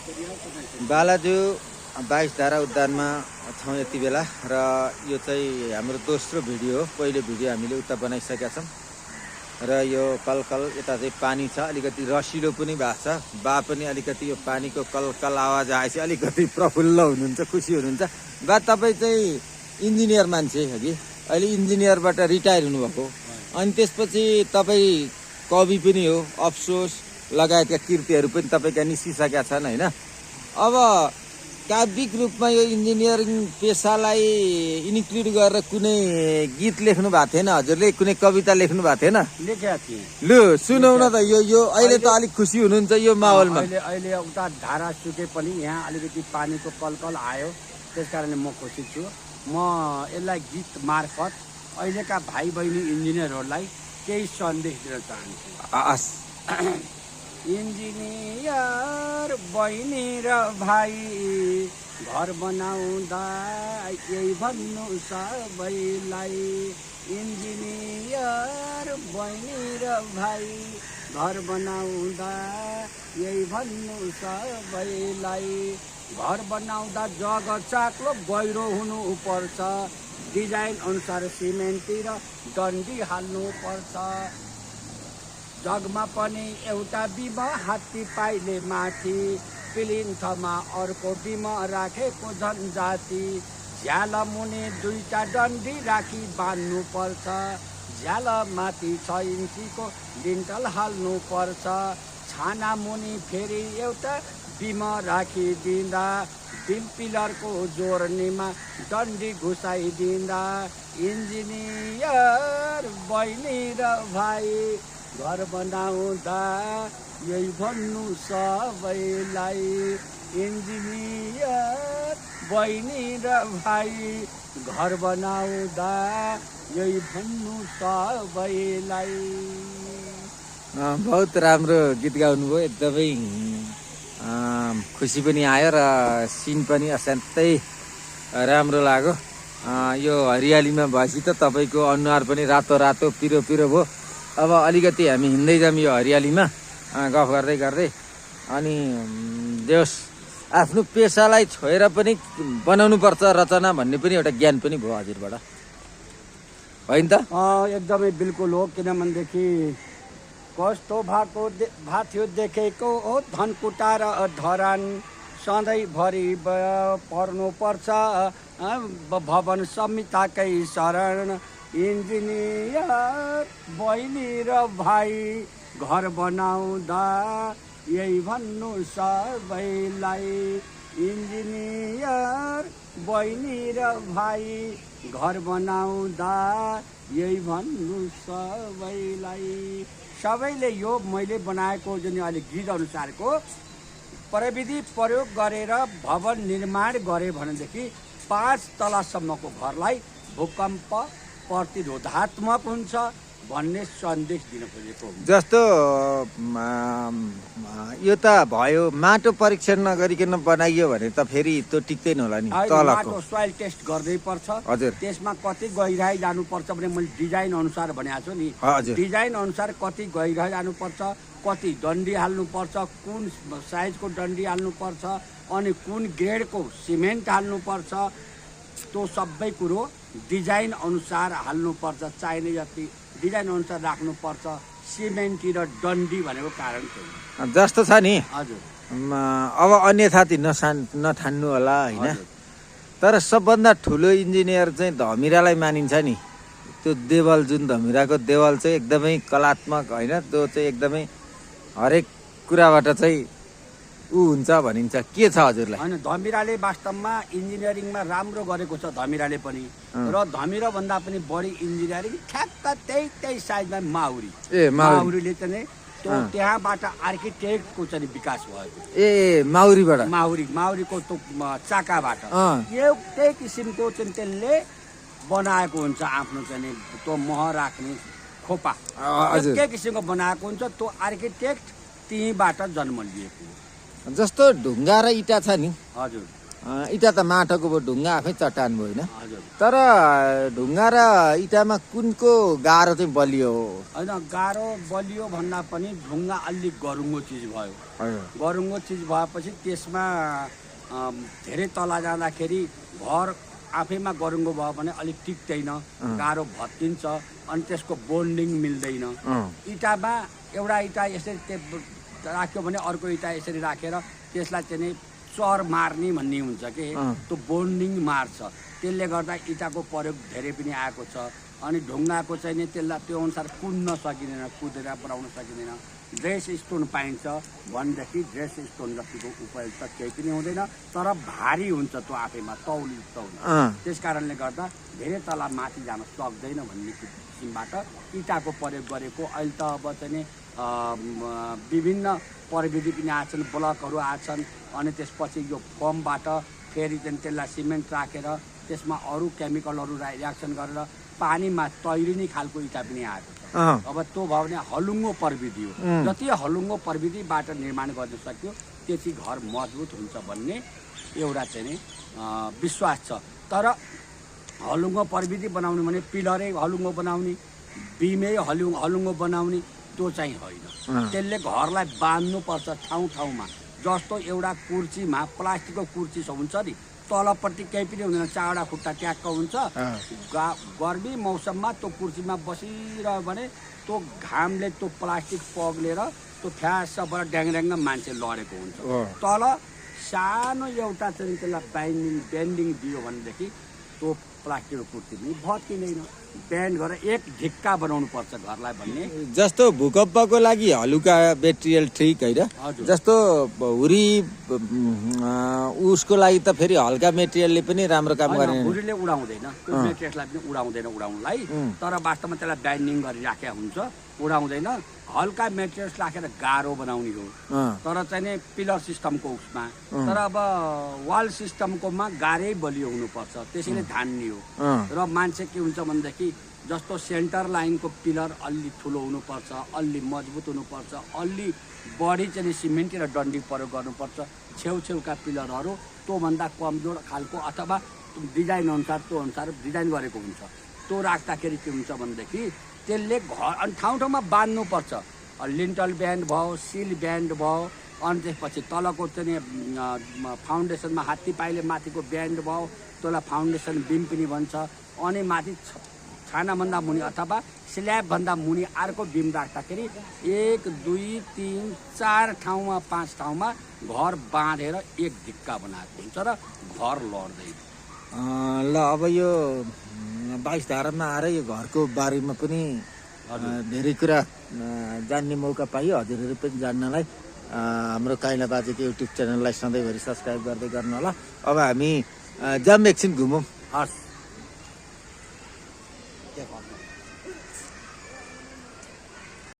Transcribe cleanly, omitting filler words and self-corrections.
बालाजु 22 धारा उद्यानमा छौँ यति बेला र यो चाहिँ हाम्रो दोस्रो भिडियो हो। पहिलो भिडियो हामीले उता बनाइसकेका छौँ र यो कलकल यता चाहिँ पानी छ, अलिकति रसिलो पनि भएको छ। बा पनि अलिकति यो पानीको कलकल आवाज आएपछि अलिकति प्रफुल्ल हुनुहुन्छ, खुसी हुनुहुन्छ। बा तपाईँ चाहिँ इन्जिनियर मान्छे हो कि अहिले इन्जिनियरबाट रिटायर हुनुभएको, अनि त्यसपछि तपाईँ कवि पनि हो, अफसोस लगायतका कृतिहरू पनि तपाईँका निस्किसकेका छन् होइन। अब काव्यिक रूपमा यो इन्जिनियरिङ पेसालाई इन्क्लुड गरेर कुनै गीत लेख्नु भएको थिएन हजुरले, कुनै कविता लेख्नु भएको थिएन? लेखेका थिएँ। लु सुनौ न त, यो अहिले त अलिक खुसी हुनुहुन्छ यो माहौलमा। अहिले उता धारा सुके पनि यहाँ अलिकति पानीको कलकल आयो, त्यस कारणले म खुसी छु। म यसलाई गीत मार्फत अहिलेका भाइ बहिनी इन्जिनियरहरूलाई केही सन्देश दिन चाहन्छु। इन्जिनियर बहिनी र भाइ, घर बनाउँदा यही भन्नु सबैलाई। इन्जिनियर बहिनी र भाइ, घर बनाउँदा यही भन्नु सबैलाई। घर बनाउँदा जग चाक्लो गहिरो हुनुपर्छ, डिजाइन अनुसार सिमेन्टतिर डन्डी हाल्नुपर्छ। जगमा पनि एउटा बिमा हात्ती पाइले माथि, प्लिन्थमा अर्को बिमा राखेको जनजाति। झ्याल मुनि दुईटा डन्डी राखी बान्नुपर्छ, झ्याल माथि 6 इन्चीको लिन्टल हाल्नुपर्छ। छाना मुनि फेरि एउटा बिमा राखिदिँदा, बिम पिलरको जोड्नेमा डन्डी घुसाइदिँदा। इन्जिनियर बहिनी र भाइ, घर बनाउँदा यही भन्नु सबैलाई। इन्जिनियर बहिनी र भाइ, घर बनाउँदा यही भन्नु सबैलाई। बहुत राम्रो गीत गाउनुभयो, एकदमै खुसी पनि आयो र सिन पनि असाध्यै राम्रो लाग्यो। यो हरियालीमा भएपछि त तपाईँको अनुहार पनि रातो रातो पिरो पिरो भयो। अब अलिकति हामी हिँड्दै जाऊँ यो हरियालीमा गफ गर्दै गर्दै। अनि देश आफ्नो पेसालाई छोएर पनि बनाउनु पर्छ रचना भन्ने पनि एउटा ज्ञान पनि भयो हजुरबाट, होइन त? एकदमै बिल्कुल हो। किनभनेदेखि कस्तो भएको थियो देखेको हो, धनकुटा र धरान सधैँभरि पर्नुपर्छ भवन संहिताकै शरण। इन्जिनियर बहिनी र भाइ, घर बनाउँदा यही भन्नु सबैलाई। इन्जिनियर बहिनी र भाइ, घर बनाउँदा यही भन्नु सबैलाई। सबैले यो मैले बनाएको जुन अहिले गीत अनुसारको प्रविधि प्रयोग गरेर भवन निर्माण गरे भनेदेखि 5 तलासम्मको घरलाई भूकम्प प्रतिरोधात्मक हुन्छ भन्ने सन्देश दिन खोजेको। जस्तो यो त भयो, माटो परीक्षण नगरिकन बनाइयो भने त फेरि त्यो टिक्दैन होला नि तलको। माटो सोइल टेस्ट गर्दै पर्छ हजुर। त्यसमा कति गहिराई जानुपर्छ भने मैले डिजाइन अनुसार भनेको छु नि। डिजाइन अनुसार कति गहिराई जानुपर्छ, कति डन्डी हाल्नुपर्छ, कुन साइजको डन्डी हाल्नुपर्छ, अनि कुन ग्रेडको सिमेन्ट हाल्नुपर्छ, त्यो सबै कुरो डिजाइन अनुसार हाल्नुपर्छ। चाहिने जति डिजाइन अनुसार राख्नुपर्छ। सिमेन्टी र डन्डी भनेको कारण चाहिँ जस्तो छ नि। हजुर। अब अन्यथा नठान्नु होला होइन, तर सबभन्दा ठुलो इन्जिनियर चाहिँ धमिरालाई मानिन्छ नि। त्यो देवल जुन धमिराको देवल चाहिँ एकदमै कलात्मक होइन, त्यो चाहिँ एकदमै हरेक कुराबाट चाहिँ हुन्छ भनिन्छ। के छ हजुरलाई? होइन, धमिराले वास्तवमा इन्जिनियरिङमा राम्रो गरेको छ धमिराले पनि। र धमिरा भन्दा पनि बढी इन्जिनियरिङ ठ्याक्क त्यही साइजमा माउरी। माउरीले चाहिँ त्यहाँबाट आर्किटेक्टको चाहिँ विकास भएको। माउरीबाट माउरीको त्यो चाकाबाट त्यही किसिमको चाहिँ त्यसले बनाएको हुन्छ। आफ्नो चाहिँ त्यो मह राख्ने खोपा त्यही किसिमको बनाएको हुन्छ। त्यो आर्किटेक्ट त्यहीँबाट जन्म लिएको। जस्तो ढुङ्गा र इँटा छ नि, हजुर, इँटा त माटोको भयो, ढुङ्गा आफै चट्टान भयो होइन। हजुर तर ढुङ्गा र इँटामा कुनको गाह्रो चाहिँ बलियो हो? होइन, गाह्रो बलियो भन्दा पनि ढुङ्गा अलिक गरुङ्गो चिज भयो। गरुङ्गो चिज भएपछि त्यसमा धेरै तल जाँदाखेरि घर आफैमा गरुङ्गो भयो भने अलिक टिक्दैन, गाह्रो भत्किन्छ अनि त्यसको बोन्डिङ मिल्दैन। इँटामा एउटा इँटा यसरी राख्यो भने अर्को इँटा यसरी राखेर त्यसलाई चाहिँ नि चर मार्ने भन्ने हुन्छ कि त्यो बोन्डिङ मार्छ। त्यसले गर्दा इँटाको प्रयोग धेरै पनि आएको छ। अनि ढुङ्गाको चाहिँ नि त्यसलाई त्यो अनुसार कुद्न सकिँदैन, कुदेर बनाउन सकिँदैन। ड्रेस स्टोन पाइन्छ भनेदेखि ड्रेस स्टोन जतिको उपयोग त केही पनि हुँदैन, तर भारी हुन्छ त्यो आफैमा, तौलियुक्त हुन्छ। त्यस कारणले गर्दा धेरै तल माथि जान सक्दैन भन्ने किसिमबाट इँटाको प्रयोग गरेको। अहिले त अब चाहिँ विभिन्न प्रविधि पनि आछन्, ब्लकहरू आछन्। अनि त्यसपछि यो फर्मबाट फेरि चाहिँ त्यसलाई सिमेन्ट राखेर त्यसमा अरू केमिकलहरू रियाक्सन गरेर पानीमा तैरिने खालको इँटा पनि आएको छ। अब त्यो भयो भने हलुङ्गो प्रविधि हो। जति हलुङ्गो प्रविधिबाट निर्माण गर्न सक्यो त्यति घर मजबुत हुन्छ भन्ने एउटा चाहिँ नि विश्वास छ। तर हलुङ्गो प्रविधि बनाउने भने पिलरै हलुङ्गो बनाउने, बिमै हलुङ्गो बनाउने त्यो चाहिँ होइन। त्यसले घरलाई बाँध्नुपर्छ ठाउँ ठाउँमा। जस्तो एउटा कुर्सीमा प्लास्टिकको कुर्सी हुन्छ नि, तलपट्टि केही पनि हुँदैन, चारवटा खुट्टा ट्याक्क हुन्छ। गर्मी मौसममा त्यो कुर्सीमा बसिरह्यो भने त्यो घामले त्यो प्लास्टिक पग्लेर त्यो फ्यासबाट ड्याङड्याङ मान्छे लडेको हुन्छ। तल सानो एउटा चाहिँ त्यसलाई बेन्डिङ दियो भनेदेखि त्यो प्लास्टिकको कुर्सी पनि भत्किँदैन। बेन्ड गरेर एक ढिक्का बनाउनु पर्छ घरलाई भन्ने। जस्तो भूकम्पको लागि हलुका मेटेरियल ठिक होइन, जस्तो हुरी उसको लागि त फेरि हल्का मेटेरियलले पनि राम्रो काम गर्ने। हुरीले उडाउँदैन, त्यो मेटेरियललाई पनि उडाउँदैन उडाउनलाई, तर वास्तवमा त्यसलाई बाइन्डिङ गरी राखेको हुन्छ, उडाउँदैन। हल्का मेटेरियल्स राखेर गाह्रो बनाउने हो, तर चाहिँ नि पिलर सिस्टमको उसमा। तर अब वाल सिस्टमकोमा गाह्रै बलियो हुनुपर्छ, त्यसैले धान्ने हो। र मान्छे के हुन्छ भनेदेखि जस्तो सेन्टर लाइनको पिलर अलि ठुलो हुनुपर्छ, अलि मजबुत हुनुपर्छ, अलि बढी चाहिँ सिमेन्ट र डन्डी प्रयोग गर्नुपर्छ। छेउछेउका पिलरहरू त्योभन्दा कमजोर खालको अथवा डिजाइन अनुसार त्यो अनुसार डिजाइन गरेको हुन्छ। त्यो राख्दाखेरि के हुन्छ भनेदेखि त्यसले घर अनि ठाउँ ठाउँमा बाँध्नुपर्छ। लिन्टल ब्यान्ड भयो, सिल ब्यान्ड भयो, अनि त्यसपछि तलको चाहिँ फाउन्डेसनमा हात्ती पाइले माथिको ब्यान्ड भयो, त्यसलाई फाउन्डेसन बिम पनि भन्छ। अनि माथि छानाभन्दा मुनि अथवा स्ल्याबभन्दा मुनि अर्को बिम राख्दाखेरि 1 2 3 4 ठाउँमा 5 ठाउँमा घर बाँधेर एक ढिक्का बनाएको हुन्छ र घर लड्दैन। ल अब यो 22 धारामा आएर यो घरको बारेमा पनि धेरै कुरा जान्ने मौका पाइयो। हजुरहरू पनि जान्नलाई हाम्रो काइला बाजेको युट्युब च्यानललाई सधैँभरि सब्सक्राइब गर्दै गर्नु होला। अब हामी जाम एकछिन घुमौँ। हस्।